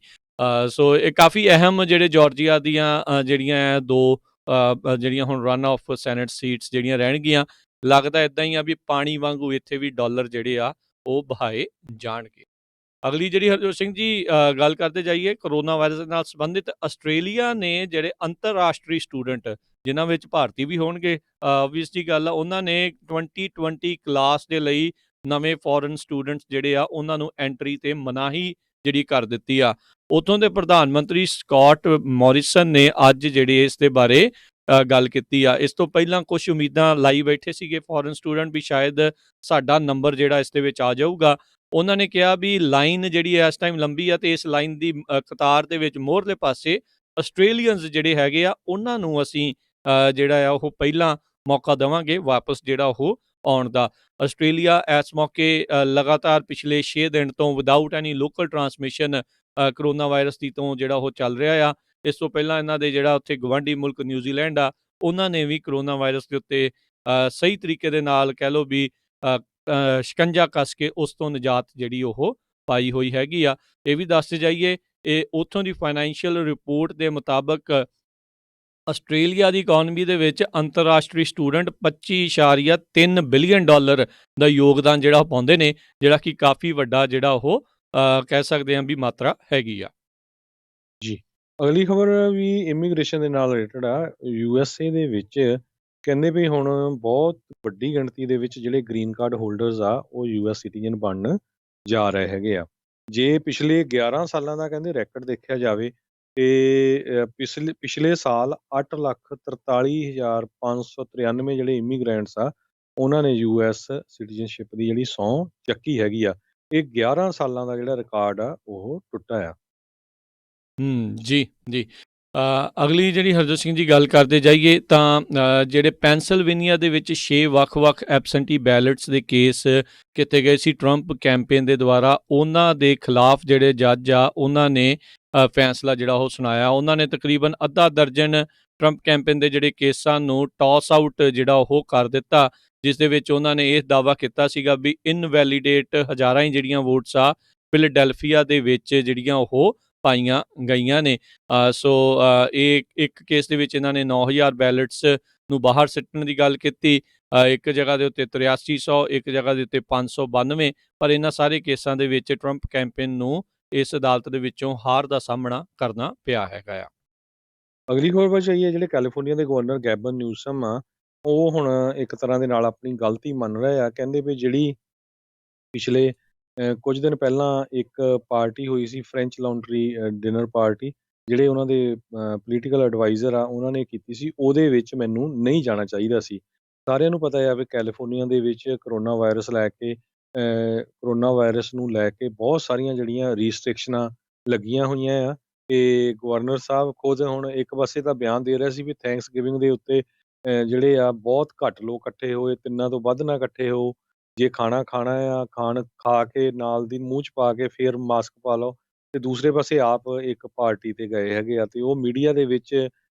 ਸੋ ਇਹ ਕਾਫੀ ਅਹਿਮ ਜਿਹੜੇ ਜਾਰਜੀਆ ਦੀਆਂ ਜਿਹੜੀਆਂ ਦੋ ਜਿਹੜੀਆਂ ਹੁਣ ਰਨ ਆਫ ਸੈਨੇਟ ਸੀਟਸ ਜਿਹੜੀਆਂ ਰਹਿਣਗੀਆਂ, ਲੱਗਦਾ ਇਦਾਂ ਹੀ ਆ ਵੀ ਪਾਣੀ ਵਾਂਗੂ ਇੱਥੇ ਵੀ ਡਾਲਰ ਜਿਹੜੇ ਆ ਉਹ ਬਹਾਏ ਜਾਣਗੇ। ਅਗਲੀ ਜਿਹੜੀ ਹਰਜੋਤ ਸਿੰਘ ਜੀ ਗੱਲ ਕਰਦੇ ਜਾਈਏ ਕਰੋਨਾ ਵਾਇਰਸ ਨਾਲ ਸੰਬੰਧਿਤ, ਆਸਟ੍ਰੇਲੀਆ ਨੇ ਜਿਹੜੇ ਅੰਤਰਰਾਸ਼ਟਰੀ ਸਟੂਡੈਂਟ ਜਿਨ੍ਹਾਂ ਵਿੱਚ ਭਾਰਤੀ ਵੀ ਹੋਣਗੇ, ਆਬਵੀਅਸ ਜੀ ਗੱਲ ਆ, ਉਹਨਾਂ ਨੇ 2020 ਕਲਾਸ ਦੇ ਲਈ ਨਵੇਂ ਫੋਰਨ ਸਟੂਡੈਂਟਸ ਜਿਹੜੇ ਆ ਉਹਨਾਂ ਨੂੰ ਐਂਟਰੀ ਤੇ ਮਨਾਹੀ ਜਿਹੜੀ ਕਰ ਦਿੱਤੀ ਆ। ਉੱਥੋਂ ਦੇ ਪ੍ਰਧਾਨ ਮੰਤਰੀ ਸਕਾਟ ਮੋਰਿਸਨ ਨੇ ਅੱਜ ਜਿਹੜੇ ਇਸ ਦੇ ਬਾਰੇ ਗੱਲ ਕੀਤੀ ਆ। ਇਸ ਤੋਂ ਪਹਿਲਾਂ ਕੁਝ ਉਮੀਦਾਂ ਲਾਈ ਬੈਠੇ ਸੀਗੇ ਫੋਰਨ ਸਟੂਡੈਂਟ ਵੀ ਸ਼ਾਇਦ ਸਾਡਾ ਨੰਬਰ ਜਿਹੜਾ ਇਸ ਦੇ ਵਿੱਚ ਆ ਜਾਊਗਾ। ਉਹਨਾਂ ਨੇ ਕਿਹਾ ਵੀ ਲਾਈਨ ਜਿਹੜੀ ਇਸ ਟਾਈਮ ਲੰਬੀ ਆ, ਤੇ ਇਸ ਲਾਈਨ ਦੀ ਕਤਾਰ ਦੇ ਵਿੱਚ ਮੋਹਰਲੇ ਪਾਸੇ ਆਸਟ੍ਰੇਲੀਅਨਸ ਜਿਹੜੇ ਹੈਗੇ ਆ ਉਹਨਾਂ ਨੂੰ ਅਸੀਂ ਜਿਹੜਾ ਆ ਉਹ ਪਹਿਲਾਂ ਮੌਕਾ ਦੇਵਾਂਗੇ ਵਾਪਸ ਜਿਹੜਾ ਉਹ ਆਉਣ ਦਾ। ਆਸਟ੍ਰੇਲੀਆ ਇਸ ਮੌਕੇ ਲਗਾਤਾਰ ਪਿਛਲੇ 6 ਦਿਨ ਤੋਂ without any local transmission corona virus ਦੀ ਤੋਂ ਜਿਹੜਾ ਉਹ ਚੱਲ ਰਿਹਾ ਆ। ਇਸ ਤੋਂ ਪਹਿਲਾਂ ਇਹਨਾਂ ਦੇ ਜਿਹੜਾ ਉੱਥੇ ਗਵਾਂਢੀ ਮੁਲਕ ਨਿਊਜ਼ੀਲੈਂਡ ਆ, ਉਹਨਾਂ ਨੇ ਵੀ ਕਰੋਨਾ ਵਾਇਰਸ ਦੇ ਉੱਤੇ ਸਹੀ ਤਰੀਕੇ ਦੇ ਨਾਲ ਕਹਿ ਲਓ ਵੀ ਸ਼ਿਕੰਜਾ ਕੱਸ ਕੇ ਉਸ ਤੋਂ ਨਿਜਾਤ ਜਿਹੜੀ ਉਹ ਪਾਈ ਹੋਈ ਹੈਗੀ ਆ। ਇਹ ਵੀ ਦੱਸਦੇ ਜਾਈਏ, ਇਹ ਉੱਥੋਂ ਦੀ ਫਾਈਨੈਂਸ਼ੀਅਲ ਰਿਪੋਰਟ ਦੇ ਮੁਤਾਬਕ ਆਸਟ੍ਰੇਲੀਆ ਦੀ ਇਕੋਨਮੀ ਦੇ ਵਿੱਚ ਅੰਤਰਰਾਸ਼ਟਰੀ ਸਟੂਡੈਂਟ $25.3 ਬਿਲੀਅਨ ਦਾ ਯੋਗਦਾਨ ਜਿਹੜਾ ਉਹ ਪਾਉਂਦੇ ਨੇ, ਜਿਹੜਾ ਕਿ ਕਾਫੀ ਵੱਡਾ ਜਿਹੜਾ ਉਹ ਕਹਿ ਸਕਦੇ ਹਾਂ ਵੀ ਮਾਤਰਾ ਹੈਗੀ ਆ। ਜੀ, ਅਗਲੀ ਖਬਰ ਵੀ ਇਮੀਗ੍ਰੇਸ਼ਨ ਦੇ ਨਾਲ ਰਿਲੇਟਡ ਆ। USA ਦੇ ਵਿੱਚ ਕਹਿੰਦੇ ਵੀ ਹੁਣ ਬਹੁਤ ਵੱਡੀ ਗਿਣਤੀ ਦੇ ਵਿੱਚ ਜਿਹੜੇ ਗ੍ਰੀਨ ਕਾਰਡ ਹੋਲਡਰਸ ਆ ਉਹ US ਸਿਟੀਜ਼ਨ ਬਣਨ ਜਾ ਰਹੇ ਹੈਗੇ ਆ। ਜੇ ਪਿਛਲੇ 11 ਸਾਲਾਂ ਦਾ ਕਹਿੰਦੇ ਰੈਕੋਰਡ ਦੇਖਿਆ ਜਾਵੇ, ਤੇ ਪਿਛਲੇ ਸਾਲ 8,43,593 ਜਿਹੜੇ ਇਮੀਗ੍ਰੈਂਟਸ ਆ ਉਹਨਾਂ ਨੇ US ਸਿਟੀਜ਼ਨਸ਼ਿਪ ਦੀ ਜਿਹੜੀ ਸਹੁੰ ਚੱਕੀ ਹੈਗੀ ਆ। ਇਹ 11 ਸਾਲਾਂ ਦਾ ਜਿਹੜਾ ਰਿਕਾਰਡ ਆ ਉਹ ਟੁੱਟਾ ਆ। ਜੀ ਜੀ। ਅਗਲੀ ਜਿਹੜੀ ਹਰਜੋਤ ਸਿੰਘ ਜੀ ਗੱਲ ਕਰਦੇ ਜਾਈਏ ਤਾਂ ਜਿਹੜੇ ਪੈਨਸਿਲਵੇਨੀਆ ਦੇ ਵਿੱਚ 6 ਵੱਖ-ਵੱਖ ਐਬਸੈਂਟੀ ਬੈਲਟਸ ਦੇ ਕੇਸ ਕੀਤੇ ਗਏ ਸੀ ਟਰੰਪ ਕੈਂਪੇਨ ਦੇ ਦੁਆਰਾ, ਉਹਨਾਂ ਦੇ ਖਿਲਾਫ ਜਿਹੜੇ ਜੱਜ ਆ ਉਹਨਾਂ ਨੇ ਫੈਸਲਾ ਜਿਹੜਾ ਉਹ ਸੁਣਾਇਆ। ਉਹਨਾਂ ਨੇ ਤਕਰੀਬਨ ਅੱਧਾ ਦਰਜਨ ਟਰੰਪ ਕੈਂਪੇਨ ਦੇ ਜਿਹੜੇ ਕੇਸਾਂ ਨੂੰ ਟਾਸ ਆਊਟ ਜਿਹੜਾ ਉਹ ਕਰ ਦਿੱਤਾ, ਜਿਸ ਦੇ ਵਿੱਚ ਉਹਨਾਂ ਨੇ ਇਹ ਦਾਅਵਾ ਕੀਤਾ ਸੀਗਾ ਵੀ ਇਨਵੈਲੀਡੇਟ ਹਜ਼ਾਰਾਂ ਹੀ ਜਿਹੜੀਆਂ ਵੋਟਸ ਆ ਫਿਲਡੈਲਫੀਆ ਦੇ ਵਿੱਚ ਜਿਹੜੀਆਂ ਉਹ ਪਾਈਆਂ ਗਈਆਂ ਨੇ। ਸੋ ਇਹ ਇੱਕ ਕੇਸ ਦੇ ਵਿੱਚ ਇਹਨਾਂ ਨੇ 9,000 ਬੈਲਟਸ ਨੂੰ ਬਾਹਰ ਸਿੱਟਣ ਦੀ ਗੱਲ ਕੀਤੀ, ਇੱਕ ਜਗ੍ਹਾ ਦੇ ਉੱਤੇ 8300, ਇੱਕ ਜਗ੍ਹਾ ਦੇ ਉੱਤੇ 592, ਪਰ ਇਹਨਾਂ ਸਾਰੇ ਕੇਸਾਂ ਦੇ ਵਿੱਚ ਟਰੰਪ ਕੈਂਪੇਨ ਨੂੰ ਇਸ ਅਦਾਲਤ ਦੇ ਵਿੱਚੋਂ ਹਾਰ ਦਾ ਸਾਹਮਣਾ ਕਰਨਾ ਪਿਆ ਹੈਗਾ ਆ। ਅਗਲੀ ਖਬਰ ਵਿੱਚ ਆਈ ਹੈ, ਜਿਹੜੇ ਕੈਲੀਫੋਰਨੀਆ ਦੇ ਗਵਰਨਰ ਗੈਬਨ ਨਿਊਸਮ ਆ ਉਹ ਹੁਣ ਇੱਕ ਤਰ੍ਹਾਂ ਦੇ ਨਾਲ ਆਪਣੀ ਗਲਤੀ ਮੰਨ ਰਹੇ ਆ। ਕਹਿੰਦੇ ਵੀ ਜਿਹੜੀ ਪਿਛਲੇ ਕੁਝ ਦਿਨ ਪਹਿਲਾਂ ਇੱਕ ਪਾਰਟੀ ਹੋਈ ਸੀ, ਫ੍ਰੈਂਚ ਲਾਉਂਡਰੀ ਡਿਨਰ ਪਾਰਟੀ, ਜਿਹੜੇ ਉਹਨਾਂ ਦੇ ਪੋਲੀਟੀਕਲ ਐਡਵਾਈਜ਼ਰ ਆ ਉਹਨਾਂ ਨੇ ਕੀਤੀ ਸੀ, ਉਹਦੇ ਵਿੱਚ ਮੈਨੂੰ ਨਹੀਂ ਜਾਣਾ ਚਾਹੀਦਾ ਸੀ। ਸਾਰਿਆਂ ਨੂੰ ਪਤਾ ਆ ਵੀ ਕੈਲੀਫੋਰਨੀਆ ਦੇ ਵਿੱਚ ਕਰੋਨਾ ਵਾਇਰਸ ਨੂੰ ਲੈ ਕੇ ਬਹੁਤ ਸਾਰੀਆਂ ਜਿਹੜੀਆਂ ਰੀਸਟ੍ਰਿਕਸ਼ਨਾਂ ਲੱਗੀਆਂ ਹੋਈਆਂ ਆ, ਤੇ ਗਵਰਨਰ ਸਾਹਿਬ ਖੁਦ ਹੁਣ ਇੱਕ ਪਾਸੇ ਤਾਂ ਬਿਆਨ ਦੇ ਰਿਹਾ ਸੀ ਵੀ ਥੈਂਕਸ ਗਿਵਿੰਗ ਦੇ ਉੱਤੇ ਜਿਹੜੇ ਆ ਬਹੁਤ ਘੱਟ ਲੋਕ ਇਕੱਠੇ ਹੋਏ, 3 ਤੋਂ ਵੱਧ ਨਾ ਇਕੱਠੇ ਹੋ, ਜੇ ਖਾਣਾ ਖਾਣਾ ਆ ਖਾ ਕੇ ਨਾਲ ਦੀ ਮੂੰਹ 'ਚ ਪਾ ਕੇ ਫਿਰ ਮਾਸਕ ਪਾ ਲਓ। ਤੇ ਦੂਸਰੇ ਪਾਸੇ ਆਪ ਇੱਕ ਪਾਰਟੀ ਤੇ ਗਏ ਹੈਗੇ ਆ, ਤੇ ਉਹ ਮੀਡੀਆ ਦੇ ਵਿੱਚ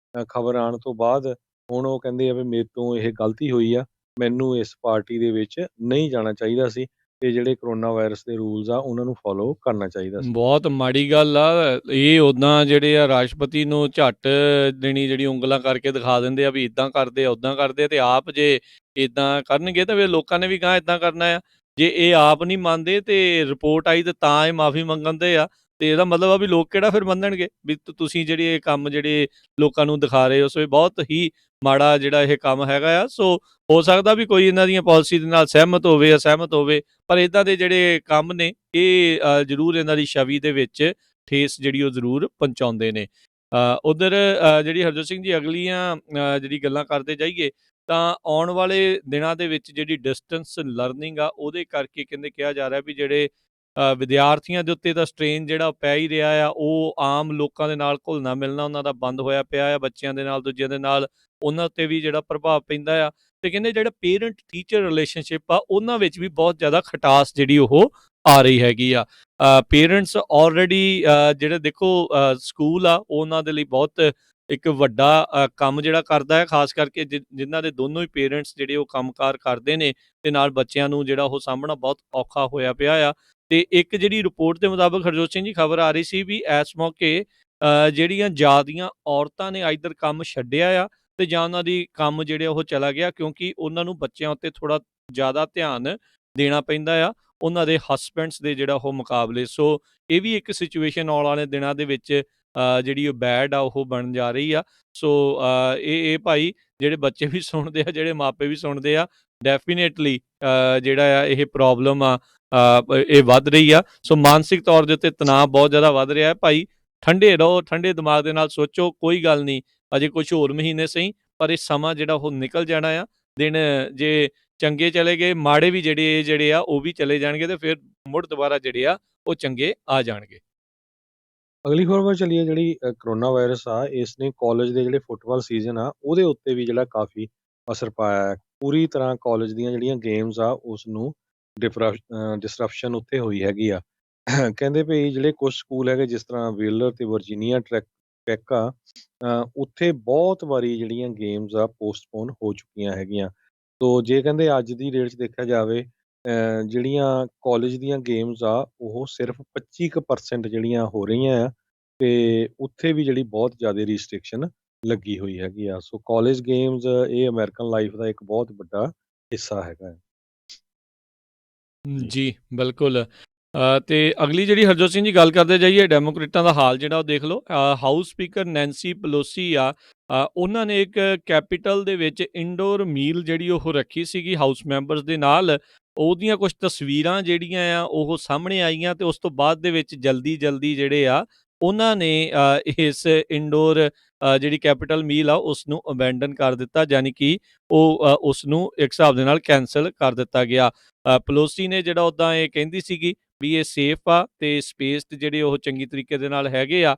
ਖਬਰ ਆਉਣ ਤੋਂ ਬਾਅਦ ਹੁਣ ਉਹ ਕਹਿੰਦੇ ਆ ਵੀ ਮੇਰੇ ਤੋਂ ਇਹ ਗਲਤੀ ਹੋਈ ਆ, ਮੈਨੂੰ ਇਸ ਪਾਰਟੀ ਦੇ ਵਿੱਚ ਨਹੀਂ ਜਾਣਾ ਚਾਹੀਦਾ ਸੀ, ਤੇ ਜਿਹੜੇ ਕਰੋਨਾ ਵਾਇਰਸ ਦੇ ਰੂਲਸ ਆ ਉਹਨਾਂ ਨੂੰ ਫੋਲੋ ਕਰਨਾ ਚਾਹੀਦਾ ਸੀ। ਬਹੁਤ ਮਾੜੀ ਗੱਲ ਆ ਇਹ। ਉੱਦਾਂ ਜਿਹੜੇ ਆ ਰਾਸ਼ਟਰਪਤੀ ਨੂੰ ਝੱਟ ਦੇਣੀ ਜਿਹੜੀ ਉਂਗਲਾਂ ਕਰਕੇ ਦਿਖਾ ਦਿੰਦੇ ਆ ਵੀ ਇੱਦਾਂ ਕਰਦੇ ਆ ਉੱਦਾਂ ਕਰਦੇ ਆ, ਤੇ ਆਪ ਜੇ ਇੱਦਾਂ ਕਰਨਗੇ ਤਾਂ ਫਿਰ ਲੋਕਾਂ ਨੇ ਵੀ ਗਾਂਹ ਇੱਦਾਂ ਕਰਨਾ ਆ। ਜੇ ਇਹ ਆਪ ਨਹੀਂ ਮੰਨਦੇ ਤੇ ਰਿਪੋਰਟ ਆਈ ਤੇ ਤਾਂ ਇਹ ਮਾਫੀ ਮੰਗਣ ਦੇ ਆ, ਤੇ ਇਹਦਾ ਮਤਲਬ ਆ ਵੀ ਲੋਕ ਕਿਹੜਾ ਫਿਰ ਮੰਨਣਗੇ ਵੀ ਤੁਸੀਂ ਜਿਹੜੀ ਇਹ ਕੰਮ ਜਿਹੜੇ ਲੋਕਾਂ ਨੂੰ ਦਿਖਾ ਰਹੇ ਹੋ। ਸੋ ਇਹ ਬਹੁਤ ਹੀ ਮਾੜਾ ਜਿਹੜਾ ਇਹ ਕੰਮ ਹੈਗਾ ਆ। ਸੋ ਹੋ ਸਕਦਾ ਵੀ ਕੋਈ ਇਹਨਾਂ ਦੀਆਂ ਪਾਲਿਸੀ ਦੇ ਨਾਲ ਸਹਿਮਤ ਹੋਵੇ, ਅਸਹਿਮਤ ਹੋਵੇ, ਪਰ ਇਦਾਂ ਦੇ ਜਿਹੜੇ ਕੰਮ ਨੇ ਇਹ ਜ਼ਰੂਰ ਇਹਨਾਂ ਦੀ ਛਵੀ ਦੇ ਵਿੱਚ ਠੇਸ ਜਿਹੜੀ ਉਹ ਜ਼ਰੂਰ ਪਹੁੰਚਾਉਂਦੇ ਨੇ। ਉਧਰ ਜਿਹੜੀ ਹਰਜੋਤ ਸਿੰਘ ਜੀ ਅਗਲੀਆਂ ਜਿਹੜੀ ਗੱਲਾਂ ਕਰਦੇ ਜਾਈਏ ਤਾਂ ਆਉਣ ਵਾਲੇ ਦਿਨਾਂ ਦੇ ਵਿੱਚ ਜਿਹੜੀ ਡਿਸਟੈਂਸ ਲਰਨਿੰਗ ਆ ਉਹਦੇ ਕਰਕੇ ਕਹਿੰਦੇ ਕਿਹਾ ਜਾ ਰਿਹਾ ਵੀ ਜਿਹੜੇ ਵਿਦਿਆਰਥੀਆਂ ਦੇ ਉੱਤੇ ਤਾਂ ਸਟ੍ਰੇਨ ਜਿਹੜਾ ਪੈ ਹੀ ਰਿਹਾ ਆ, ਉਹ ਆਮ ਲੋਕਾਂ ਦੇ ਨਾਲ ਘੁਲਣਾ ਮਿਲਣਾ ਉਹਨਾਂ ਦਾ ਬੰਦ ਹੋਇਆ ਪਿਆ ਆ, ਬੱਚਿਆਂ ਦੇ ਨਾਲ ਦੂਜਿਆਂ ਦੇ ਨਾਲ ਉਹਨਾਂ ਉੱਤੇ ਵੀ ਜਿਹੜਾ ਪ੍ਰਭਾਵ ਪੈਂਦਾ ਆ। ਤੇ ਕਹਿੰਦੇ ਜਿਹੜਾ ਪੇਰੈਂਟ ਟੀਚਰ ਰਿਲੇਸ਼ਨਸ਼ਿਪ ਆ ਉਹਨਾਂ ਵਿੱਚ ਵੀ ਬਹੁਤ ਜ਼ਿਆਦਾ ਖਟਾਸ ਜਿਹੜੀ ਉਹ ਆ ਰਹੀ ਹੈਗੀ ਆ। ਪੇਰੈਂਟਸ ਆਲਰੇਡੀ ਜਿਹੜੇ ਦੇਖੋ ਸਕੂਲ ਆ ਉਹ ਉਹਨਾਂ ਦੇ ਲਈ ਬਹੁਤ ਇੱਕ ਵੱਡਾ ਕੰਮ ਜਿਹੜਾ ਕਰਦਾ ਹੈ, ਖਾਸ ਕਰਕੇ ਜਿਨ੍ਹਾਂ ਦੇ ਦੋਨੋਂ ਹੀ ਪੇਰੈਂਟਸ ਜਿਹੜੇ ਉਹ ਕੰਮਕਾਰ ਕਰਦੇ ਨੇ ਤੇ ਨਾਲ ਬੱਚਿਆਂ ਨੂੰ ਜਿਹੜਾ ਉਹ ਸਾਂਭਣਾ ਬਹੁਤ ਔਖਾ ਹੋਇਆ ਪਿਆ ਆ। ਤੇ ਇੱਕ ਜਿਹੜੀ ਰਿਪੋਰਟ ਦੇ ਮੁਤਾਬਕ ਹਰਜੋਤ ਸਿੰਘ ਜੀ ਖਬਰ ਆ ਰਹੀ ਸੀ ਵੀ ਇਸ ਮੌਕੇ ਜਿਹੜੀਆਂ ਜ਼ਿਆਦੀਆਂ ਔਰਤਾਂ ਨੇ ਆਈਦਰ ਕੰਮ ਛੱਡਿਆ ਆ ਤੇ ਜਾਂ ਉਹਨਾਂ ਦੀ ਕੰਮ ਜਿਹੜੇ ਉਹ ਚਲਾ ਗਿਆ, ਕਿਉਂਕਿ ਉਹਨਾਂ ਨੂੰ ਬੱਚਿਆਂ ਉੱਤੇ ਥੋੜਾ ਜ਼ਿਆਦਾ ਧਿਆਨ ਦੇਣਾ ਪੈਂਦਾ ਆ ਉਹਨਾਂ ਦੇ ਹਸਬੈਂਡਸ ਦੇ ਜਿਹੜਾ ਉਹ ਮੁਕਾਬਲੇ। ਸੋ ਇਹ ਵੀ ਇੱਕ ਸਿਚੁਏਸ਼ਨ ਆਉਣ ਵਾਲੇ ਦਿਨਾਂ ਦੇ ਵਿੱਚ ਜਿਹੜੀ ਉਹ ਬੈਡ ਆ ਉਹ ਬਣ ਜਾ ਰਹੀ ਆ। ਸੋ ਇਹ ਭਾਈ ਜਿਹੜੇ ਬੱਚੇ ਵੀ ਸੁਣਦੇ ਆ, ਜਿਹੜੇ ਮਾਪੇ ਵੀ ਸੁਣਦੇ ਆ, ਡੈਫੀਨੇਟਲੀ ਜਿਹੜਾ ਆ ਇਹ ਪ੍ਰੋਬਲਮ ਆ ਇਹ ਵੱਧ ਰਹੀ ਆ। ਸੋ ਮਾਨਸਿਕ ਤੌਰ ਦੇ ਉੱਤੇ ਤਣਾਅ ਬਹੁਤ ਜ਼ਿਆਦਾ ਵੱਧ ਰਿਹਾ ਹੈ ਭਾਈ। ਠੰਡੇ ਰਹੋ, ਠੰਡੇ ਦਿਮਾਗ ਦੇ ਨਾਲ ਸੋਚੋ, ਕੋਈ ਗੱਲ ਨਹੀਂ, ਅਜੇ ਕੁਝ ਹੋਰ ਮਹੀਨੇ ਸਹੀ, ਪਰ ਇਹ ਸਮਾਂ ਜਿਹੜਾ ਉਹ ਨਿਕਲ ਜਾਣਾ ਆ। ਦਿਨ ਜੇ ਚੰਗੇ ਚਲੇ ਗਏ, ਮਾੜੇ ਵੀ ਜਿਹੜੇ ਆ ਉਹ ਵੀ ਚਲੇ ਜਾਣਗੇ ਤੇ ਫਿਰ ਮੁੜ ਦੁਬਾਰਾ ਜਿਹੜੇ ਆ ਉਹ ਚੰਗੇ ਆ ਜਾਣਗੇ। ਅਗਲੀ ਖਬਰ ਵੱਲ ਚੱਲੀਏ। ਜਿਹੜੀ ਕਰੋਨਾ ਵਾਇਰਸ ਆ ਇਸ ਨੇ ਕਾਲਜ ਦੇ ਜਿਹੜੇ ਫੁੱਟਬਾਲ ਸੀਜ਼ਨ ਆ ਉਹਦੇ ਉੱਤੇ ਵੀ ਜਿਹੜਾ ਕਾਫੀ ਅਸਰ ਪਾਇਆ ਹੈ। ਪੂਰੀ ਤਰ੍ਹਾਂ ਕਾਲਜ ਦੀਆਂ ਜਿਹੜੀਆਂ ਗੇਮਸ ਆ ਉਸ ਨੂੰ ਡਿਸਰਪਸ਼ਨ ਉੱਥੇ ਹੋਈ ਹੈਗੀ ਆ। ਕਹਿੰਦੇ ਵੀ ਜਿਹੜੇ ਕੁਝ ਸਕੂਲ ਹੈਗੇ ਜਿਸ ਤਰ੍ਹਾਂ ਵੇਲਰ ਤੇ ਵਰਜੀਨੀਆ ਟੈਕ ਆ, ਉੱਥੇ ਬਹੁਤ ਵਾਰੀ ਜਿਹੜੀਆਂ ਗੇਮਸ ਆ ਪੋਸਟਪੋਨ ਹੋ ਚੁੱਕੀਆਂ ਹੈਗੀਆਂ। ਤੋ ਜੇ ਕਹਿੰਦੇ ਅੱਜ ਦੀ ਡੇਟ 'ਚ ਦੇਖਿਆ ਜਾਵੇ ਜਿਹੜੀਆਂ ਕਾਲਜ ਦੀਆਂ ਗੇਮਸ ਆ ਉਹ ਸਿਰਫ 25% ਜਿਹੜੀਆਂ ਹੋ ਰਹੀਆਂ ਆ ਤੇ ਉੱਥੇ ਵੀ ਜਿਹੜੀ ਬਹੁਤ ਜ਼ਿਆਦਾ ਰਿਸਟ੍ਰਿਕਸ਼ਨ ਲੱਗੀ ਹੋਈ ਹੈਗੀ ਆ। ਸੋ ਕਾਲਜ ਗੇਮਸ ਇਹ ਅਮਰੀਕਨ ਲਾਈਫ ਦਾ ਇੱਕ ਬਹੁਤ ਵੱਡਾ ਹਿੱਸਾ ਹੈਗਾ ਹੈ। ਜੀ। ਜੀ, ਬਿਲਕੁਲ। ਤੇ ਅਗਲੀ ਜਿਹੜੀ ਹਰਜੋਤ ਸਿੰਘ ਜੀ ਗੱਲ ਕਰਦੇ ਜਾਈਏ, ਡੈਮੋਕ੍ਰੇਟਾਂ ਦਾ ਹਾਲ ਜਿਹੜਾ ਉਹ ਦੇਖ ਲਓ। ਹਾਊਸ ਸਪੀਕਰ ਨੈਂਸੀ ਪਲੋਸੀ ਆ, ਉਹਨਾਂ ਨੇ ਇੱਕ ਕੈਪੀਟਲ ਦੇ ਵਿੱਚ ਇੰਡੋਰ ਮੀਲ ਜਿਹੜੀ ਉਹ ਰੱਖੀ ਸੀਗੀ ਹਾਊਸ ਮੈਂਬਰਸ ਦੇ ਨਾਲ। ਉਹਦੀਆਂ ਕੁਝ ਤਸਵੀਰਾਂ ਜਿਹੜੀਆਂ ਆ ਉਹ ਸਾਹਮਣੇ ਆਈਆਂ ਤੇ ਉਸ ਤੋਂ ਬਾਅਦ ਦੇ ਵਿੱਚ ਜਲਦੀ ਜਿਹੜੇ ਆ ਉਹਨਾਂ ਨੇ ਇਸ ਇੰਡੋਰ ਜਿਹੜੀ ਕੈਪੀਟਲ ਮੀਲ ਆ ਉਸ ਨੂੰ ਅਬੈਂਡਨ ਕਰ ਦਿੱਤਾ, ਯਾਨੀ ਕਿ ਉਹ ਉਸ ਨੂੰ ਇੱਕ ਹਿਸਾਬ ਦੇ ਨਾਲ ਕੈਂਸਲ ਕਰ ਦਿੱਤਾ ਗਿਆ। ਪਲੋਸੀ ਨੇ ਜਿਹੜਾ ਉੱਦਾਂ ਇਹ ਕਹਿੰਦੀ ਸੀਗੀ ਵੀ ਇਹ ਸੇਫ ਆ ਤੇ ਸਪੇਸ ਤੇ ਜਿਹੜੇ ਉਹ ਚੰਗੀ ਤਰੀਕੇ ਦੇ ਨਾਲ ਹੈਗੇ ਆ।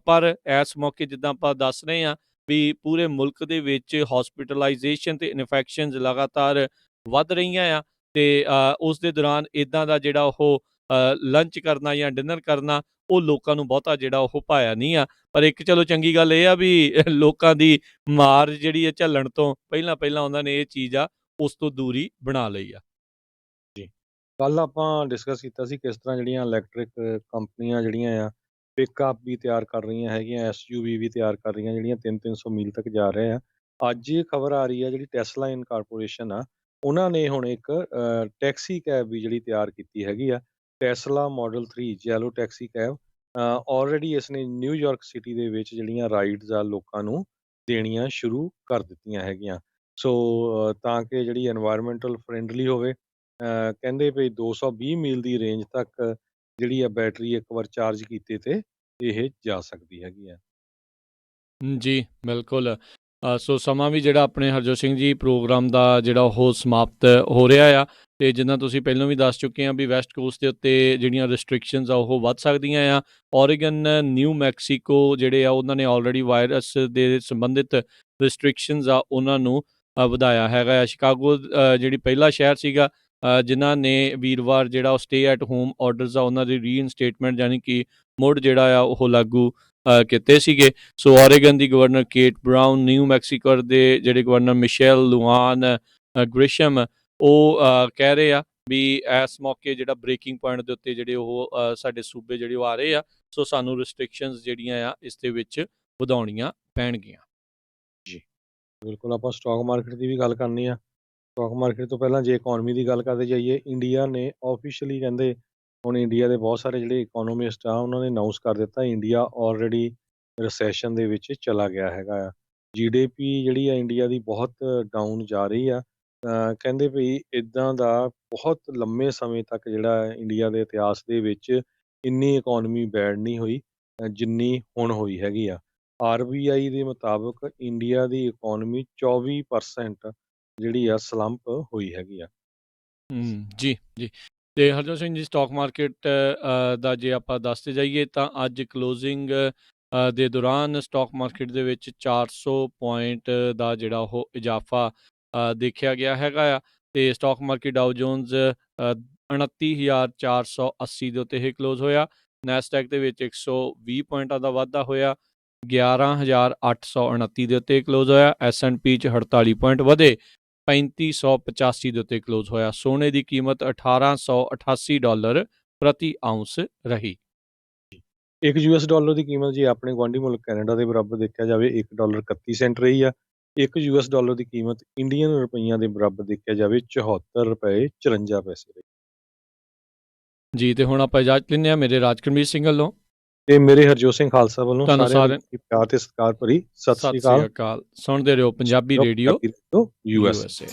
ਪਰ ਇਸ ਮੌਕੇ ਜਿੱਦਾਂ ਆਪਾਂ ਦੱਸ ਰਹੇ ਹਾਂ ਵੀ ਪੂਰੇ ਮੁਲਕ ਦੇ ਵਿੱਚ ਹੌਸਪੀਟਲਾਈਜੇਸ਼ਨ ਤੇ ਇਨਫੈਕਸ਼ਨਸ ਲਗਾਤਾਰ ਵੱਧ ਰਹੀਆਂ ਆ ਤੇ ਉਸ ਦੇ ਦੌਰਾਨ ਇਦਾਂ ਦਾ ਜਿਹੜਾ ਉਹ ਲੰਚ ਕਰਨਾ ਜਾਂ ਡਿਨਰ ਕਰਨਾ ਉਹ ਲੋਕਾਂ ਨੂੰ ਬਹੁਤਾ ਜਿਹੜਾ ਉਹ ਭਾਇਆ ਨਹੀਂ ਆ। ਪਰ ਇੱਕ ਚਲੋ ਚੰਗੀ ਗੱਲ ਇਹ ਆ ਵੀ ਲੋਕਾਂ ਦੀ ਮਾਰ ਜਿਹੜੀ ਹੈ ਝੱਲਣ ਤੋਂ ਪਹਿਲਾਂ ਉਹਨਾਂ ਨੇ ਇਹ ਚੀਜ਼ ਆ ਉਸ ਤੋਂ ਦੂਰੀ ਬਣਾ ਲਈ ਆ। ਕੱਲ ਆਪਾਂ ਡਿਸਕਸ ਕੀਤਾ ਸੀ ਕਿਸ ਤਰ੍ਹਾਂ ਜਿਹੜੀਆਂ ਇਲੈਕਟ੍ਰਿਕ ਕੰਪਨੀਆਂ ਜਿਹੜੀਆਂ ਆ ਪਿਕਅਪ ਵੀ ਤਿਆਰ ਕਰ ਰਹੀਆਂ ਹੈਗੀਆਂ, ਐਸਯੂਵੀ ਵੀ ਤਿਆਰ ਕਰ ਰਹੀਆਂ ਜਿਹੜੀਆਂ 300 ਮੀਲ ਤੱਕ ਜਾ ਰਹੇ ਆ। ਅੱਜ ਇਹ ਖਬਰ ਆ ਰਹੀ ਹੈ ਜਿਹੜੀ ਟੈਸਲਾ ਇਨਕਾਰਪੋਰੇਸ਼ਨ ਆ ਉਹਨਾਂ ਨੇ ਹੁਣ ਇੱਕ ਟੈਕਸੀ ਕੈਬ ਵੀ ਜਿਹੜੀ ਤਿਆਰ ਕੀਤੀ ਹੈਗੀ ਆ। Tesla model 3 yellow taxi cab already ਇਸ ਨੇ ਨਿਊਯਾਰਕ ਸਿਟੀ ਦੇ ਵਿੱਚ ਜਿਹੜੀਆਂ ਰਾਈਡਸ ਆ ਲੋਕਾਂ ਨੂੰ ਦੇਣੀਆਂ ਸ਼ੁਰੂ ਕਰ ਦਿੱਤੀਆਂ ਹੈਗੀਆਂ। ਸੋ ਤਾਂ ਕਿ ਜਿਹੜੀ এনवायरमेंटल ਫ੍ਰੈਂਡਲੀ ਹੋਵੇ। ਕਹਿੰਦੇ ਵੀ 220 ਮੀਲ ਦੀ ਰੇਂਜ ਤੱਕ ਜਿਹੜੀ ਆ ਬੈਟਰੀ ਇੱਕ ਵਾਰ ਚਾਰਜ ਕੀਤੇ ਤੇ ਇਹ ਜਾ ਸਕਦੀ ਹੈਗੀ ਆ। ਜੀ, ਬਿਲਕੁਲ। ਸੋ ਸਮਾਂ ਵੀ ਜਿਹੜਾ ਆਪਣੇ ਹਰਜੋਤ ਸਿੰਘ ਜੀ ਪ੍ਰੋਗਰਾਮ ਦਾ ਜਿਹੜਾ ਉਹ ਸਮਾਪਤ ਹੋ ਰਿਹਾ ਆ ਤੇ ਜਿੱਦਾਂ ਤੁਸੀਂ ਪਹਿਲਾਂ ਵੀ ਦੱਸ ਚੁੱਕੇ ਆ ਵੀ ਵੈਸਟ ਕੋਸਟ ਦੇ ਉੱਤੇ ਜਿਹੜੀਆਂ ਰਿਸਟ੍ਰਿਕਸ਼ਨਸ ਆ ਉਹ ਵੱਧ ਸਕਦੀਆਂ ਆ। ਓਰੇਗਨ, ਨਿਊ ਮੈਕਸੀਕੋ ਜਿਹੜੇ ਆ ਉਹਨਾਂ ਨੇ ਆਲਰੇਡੀ ਵਾਇਰਸ ਦੇ ਸੰਬੰਧਿਤ ਰਿਸਟ੍ਰਿਕਸ਼ਨਸ ਆ ਉਹਨਾਂ ਨੂੰ ਵਧਾਇਆ ਹੈਗਾ ਆ। ਸ਼ਿਕਾਗੋ ਜਿਹੜੀ ਪਹਿਲਾ ਸ਼ਹਿਰ ਸੀਗਾ ਜਿਨ੍ਹਾਂ ਨੇ ਵੀਰਵਾਰ ਜਿਹੜਾ ਉਹ ਸਟੇ ਐਟ ਹੋਮ ਆਰਡਰਸ ਆ ਉਹਨਾਂ ਦੀ ਰੀਇਨਸਟੇਟਮੈਂਟ ਯਾਨੀ ਕਿ ਮੁੜ ਜਿਹੜਾ ਆ ਉਹ ਲਾਗੂ ਕੀਤੇ ਸੀਗੇ। ਸੋ ਓਰੇਗਨ ਦੀ governor Kate brown, new Mexico ਦੇ ਜਿਹੜੇ ਗਵਰਨਰ ਮਿਸ਼ੇਲ ਲੁਆਨ ਗ੍ਰਿਸ਼ਮ ਉਹ ਕਹਿ ਰਹੇ ਆ ਵੀ ਇਸ ਮੌਕੇ ਜਿਹੜਾ ਬ੍ਰੇਕਿੰਗ ਪੁਆਇੰਟ ਦੇ ਉੱਤੇ ਜਿਹੜੇ ਉਹ ਸਾਡੇ ਸੂਬੇ ਜਿਹੜੇ ਉਹ ਆ ਰਹੇ ਆ। ਸੋ ਸਾਨੂੰ ਰਿਸਟ੍ਰਿਕਸ਼ਨਸ ਜਿਹੜੀਆਂ ਆ ਇਸ ਦੇ ਵਿੱਚ ਵਧਾਉਣੀਆਂ ਪੈਣਗੀਆਂ। ਜੀ ਬਿਲਕੁਲ। ਆਪਾਂ ਸਟਾਕ ਮਾਰਕੀਟ ਦੀ ਵੀ ਗੱਲ ਕਰਨੀ ਆ। ਸਟਾਕ ਮਾਰਕੀਟ ਤੋਂ ਪਹਿਲਾਂ ਜੇ ਇਕਨੋਮੀ ਦੀ ਗੱਲ ਕਰਦੇ ਜਾਈਏ, ਇੰਡੀਆ ਨੇ ਆਫੀਸ਼ੀਅਲੀ ਕਹਿੰਦੇ ਹੁਣ ਇੰਡੀਆ ਦੇ ਬਹੁਤ ਸਾਰੇ ਜਿਹੜੇ ਇਕੋਨੋਮਿਸਟ ਆ ਉਹਨਾਂ ਨੇ ਅਨਾਉਂਸ ਕਰ ਦਿੱਤਾ ਇੰਡੀਆ ਆਲਰੇਡੀ ਰਿਸੈਸ਼ਨ ਦੇ ਵਿੱਚ ਚਲਾ ਗਿਆ ਹੈਗਾ ਆ। ਜੀਡੀਪੀ ਜਿਹੜੀ ਆ ਇੰਡੀਆ ਦੀ ਬਹੁਤ ਡਾਊਨ ਜਾ ਰਹੀ ਆ। ਕਹਿੰਦੇ ਵੀ ਇਦਾਂ ਦਾ ਬਹੁਤ ਲੰਮੇ ਸਮੇਂ ਤੱਕ ਜਿਹੜਾ ਹੈ ਇੰਡੀਆ ਦੇ ਇਤਿਹਾਸ ਦੇ ਵਿੱਚ ਇੰਨੀ ਇਕੋਨਮੀ ਬੈਡ ਨਹੀਂ ਹੋਈ ਜਿੰਨੀ ਹੁਣ ਹੋਈ ਹੈਗੀ ਆ। ਆਰਬੀਆਈ ਦੇ ਮੁਤਾਬਕ ਇੰਡੀਆ ਦੀ ਇਕੋਨਮੀ 24% ਜਿਹੜੀ ਆ ਸਲੰਪ ਹੋਈ ਹੈਗੀ ਆ। ਜੀ ਜੀ। ਤੇ ਹਰਜੋਤ ਸਿੰਘ ਜੀ, ਸਟਾਕ ਮਾਰਕੀਟ ਦਾ ਜੇ ਆਪਾਂ ਦੱਸਦੇ ਜਾਈਏ ਤਾਂ ਅੱਜ ਕਲੋਜ਼ਿੰਗ ਦੇ ਦੌਰਾਨ ਸਟਾਕ ਮਾਰਕੀਟ ਦੇ ਵਿੱਚ 400 ਪੁਆਇੰਟ ਦਾ ਜਿਹੜਾ ਉਹ ਇਜ਼ਾਫਾ ਦੇਖਿਆ ਗਿਆ ਹੈਗਾ ਆ। ਤੇ ਸਟਾਕ ਮਾਰਕੀਟ ਡਾਓ ਜੋਨਸ 29,480 ਦੇ ਉੱਤੇ ਇਹ ਕਲੋਜ਼ ਹੋਇਆ। ਨੈਸਡੈਕ ਦੇ ਵਿੱਚ 120 ਪੁਆਇੰਟਾਂ ਦਾ ਵਾਧਾ ਹੋਇਆ, 11,829 ਦੇ ਉੱਤੇ ਕਲੋਜ਼ ਹੋਇਆ। S&P 'ਚ 48 ਪੁਆਇੰਟ ਵਧੇ, 3585 ਦੇ ਉੱਤੇ ਕਲੋਜ਼ ਹੋਇਆ। ਸੋਨੇ ਦੀ ਕੀਮਤ $1,888 ਪ੍ਰਤੀ ਆਉਂਸ ਰਹੀ। ਇੱਕ ਯੂਐਸ ਡਾਲਰ ਦੀ ਕੀਮਤ ਜੇ ਆਪਣੇ ਗੁਆਂਢੀ ਮੁਲਕ ਕੈਨੇਡਾ ਦੇ ਬਰਾਬਰ ਦੇਖਿਆ ਜਾਵੇ $1.31 ਰਹੀ ਆ। ਇੱਕ ਯੂਐਸ ਡਾਲਰ ਦੀ ਕੀਮਤ ਇੰਡੀਅਨ ਰੁਪਈਆਂ ਦੇ ਬਰਾਬਰ ਦੇਖਿਆ ਜਾਵੇ ₹74.54 ਰਹੀ। ਜੀ, ਤੇ ਹੁਣ ਆਪਾਂ ਇਜਾਜ਼ਤ ਲੈਂਦੇ ਹਾਂ ਮੇਰੇ ਰਾਜਕਰਮਜੀਤ ਸਿੰਘ ਵੱਲੋਂ ਤੇ ਮੇਰੇ ਹਰਜੋਤ ਸਿੰਘ ਖਾਲਸਾ ਵੱਲੋਂ ਤੁਹਾਨੂੰ ਸਾਰਿਆਂ ਨੂੰ ਪਿਆਰ ਤੇ ਸਤਿਕਾਰ ਭਰੀ ਸਤਿ ਸ੍ਰੀ ਅਕਾਲ। ਸੁਣਦੇ ਰਹੋ ਪੰਜਾਬੀ ਰੇਡੀਓ ਯੂਐਸ। USA।